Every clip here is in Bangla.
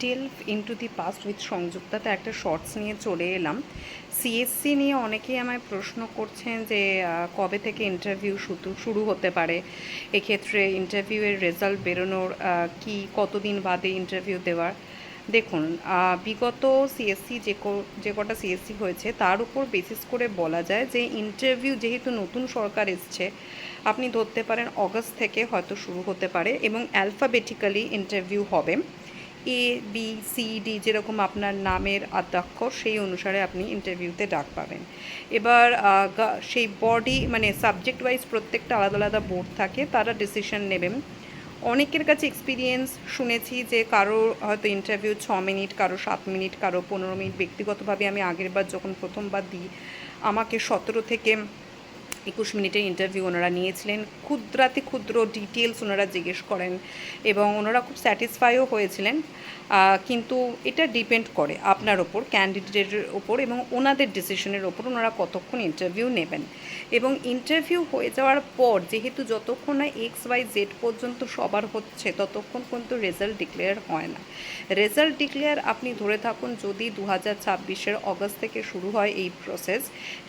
Delve into the past with সংযুক্তাতে একটা শর্টস নিয়ে চলে এলাম। সিএসসি নিয়ে অনেকেই আমায় প্রশ্ন করছেন যে কবে থেকে ইন্টারভিউ শুরু হতে পারে, এক্ষেত্রে ইন্টারভিউয়ের রেজাল্ট বেরোনোর কি কতদিন বাদে ইন্টারভিউ দেওয়ার। দেখুন, বিগত সিএসসি যে কটা সিএসসি হয়েছে তার উপর বেসিস করে বলা যায় যে ইন্টারভিউ যেহেতু নতুন সরকার এসছে, আপনি ধরতে পারেন অগাস্ট থেকে হয়তো শুরু হতে পারে এবং অ্যালফাবেটিক্যালি ইন্টারভিউ হবে। এ বি সি ডি যেরকম আপনার নামের আদ্যাক্ষর সেই অনুসারে আপনি ইন্টারভিউতে ডাক পাবেন। এবার সেই বডি মানে সাবজেক্ট ওয়াইজ প্রত্যেকটা আলাদা আলাদা বোর্ড থাকে, তারা ডিসিশন নেবেন। অনেকের কাছে এক্সপিরিয়েন্স শুনেছি যে কারো হয়তো ইন্টারভিউ 6 মিনিট, কারো 7 মিনিট, কারো 15 মিনিট। ব্যক্তিগতভাবে আমি আগের বার যখন প্রথমবার দিই, আমাকে 17 থেকে 21 মিনিটের ইন্টারভিউ ওনারা নিয়েছিলেন। ক্ষুদ্রাতি ক্ষুদ্র ডিটেলস ওনারা জিজ্ঞেস করেন এবং ওনারা খুব স্যাটিসফাইও হয়েছিলেন। কিন্তু এটা ডিপেন্ড করে আপনার ওপর, ক্যান্ডিডেটের ওপর এবং ওনাদের ডিসিশনের ওপর ওনারা কতক্ষণ ইন্টারভিউ নেবেন। এবং ইন্টারভিউ হয়ে যাওয়ার পর যেহেতু যতক্ষণ না XYZ পর্যন্ত সবার হচ্ছে ততক্ষণ কিন্তু রেজাল্ট ডিক্লেয়ার হয় না। রেজাল্ট ডিক্লেয়ার আপনি ধরে থাকুন যদি 2026-এর অগাস্ট থেকে শুরু হয় এই প্রসেস,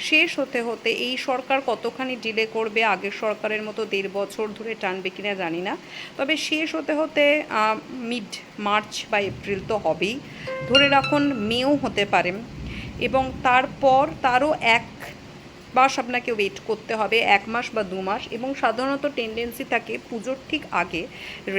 শেষ হতে হতে এই সরকার কতখানি ডিলে করবে, আগের সরকারের মতো 1.5 বছর ধরে টানবে কিনা জানি না, তবে শেষ হতে হতে মিড মার্চ বা এপ্রিল তো হবেই, ধরে রাখুন মেও হতে পারে। এবং তারপর তারও 1 মাস আপনাকে ওয়েট করতে হবে, 1 মাস বা 2 মাস। এবং সাধারণত টেন্ডেন্সি থাকে পুজোর ঠিক আগে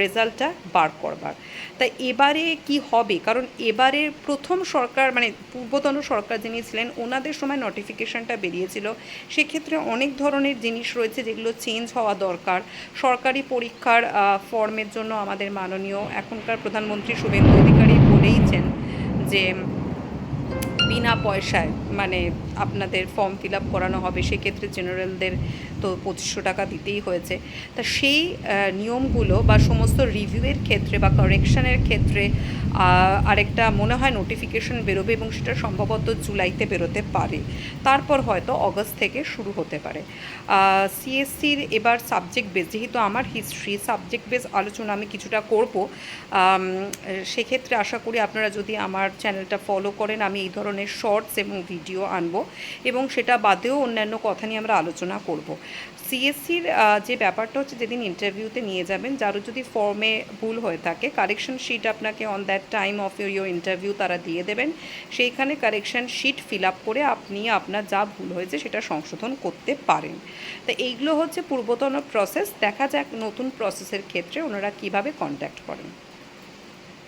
রেজাল্টটা বার করবার। তাই এবারে কি হবে, কারণ এবারে প্রথম সরকার মানে পূর্বতন সরকার যিনি ছিলেন ওনাদের সময় নোটিফিকেশানটা বেরিয়েছিল, সেক্ষেত্রে অনেক ধরনের জিনিস রয়েছে যেগুলো চেঞ্জ হওয়া দরকার। সরকারি পরীক্ষার ফর্মের জন্য আমাদের মাননীয় এখনকার প্রধানমন্ত্রী শুভেন্দু অধিকারী বলেইছেন যে বিনা পয়সায় মানে আপনাদের ফর্ম ফিল আপ করানো হবে, সেক্ষেত্রে জেনারেলদের তো 2500 টাকা দিতেই হয়েছে। তা সেই নিয়মগুলো বা সমস্ত রিভিউয়ের ক্ষেত্রে বা কারেকশানের ক্ষেত্রে আরেকটা মনে হয় নোটিফিকেশন বেরোবে এবং সেটা সম্ভবত জুলাইতে বেরোতে পারে, তারপর হয়তো অগস্ট থেকে শুরু হতে পারে। সিএসসির এবার সাবজেক্ট বেস, যেহেতু আমার হিস্ট্রি সাবজেক্ট বেস আলোচনা আমি কিছুটা করব, সেক্ষেত্রে আশা করি আপনারা যদি আমার চ্যানেলটা ফলো করেন আমি এই ধরনের শর্টস এবং ভিডিও আনবো এবং সেটা বাদেও অন্যান্য কথা নিয়ে আমরা আলোচনা করব। সিএসসির যে ব্যাপারটা হচ্ছে, যেদিন ইন্টারভিউতে নিয়ে যাবেন যারও যদি ফর্মে ভুল হয়ে থাকে, কারেকশন শিট আপনাকে on that time of your interview তারা দিয়ে দেবেন। সেইখানে কারেকশন শিট ফিল আপ করে আপনি আপনার যা ভুল হয়েছে সেটা সংশোধন করতে পারেন। তো এইগুলো হচ্ছে পূর্বতন প্রসেস। দেখা যাক নতুন প্রসেসের ক্ষেত্রে ওনারা কীভাবে কন্ট্যাক্ট করেন।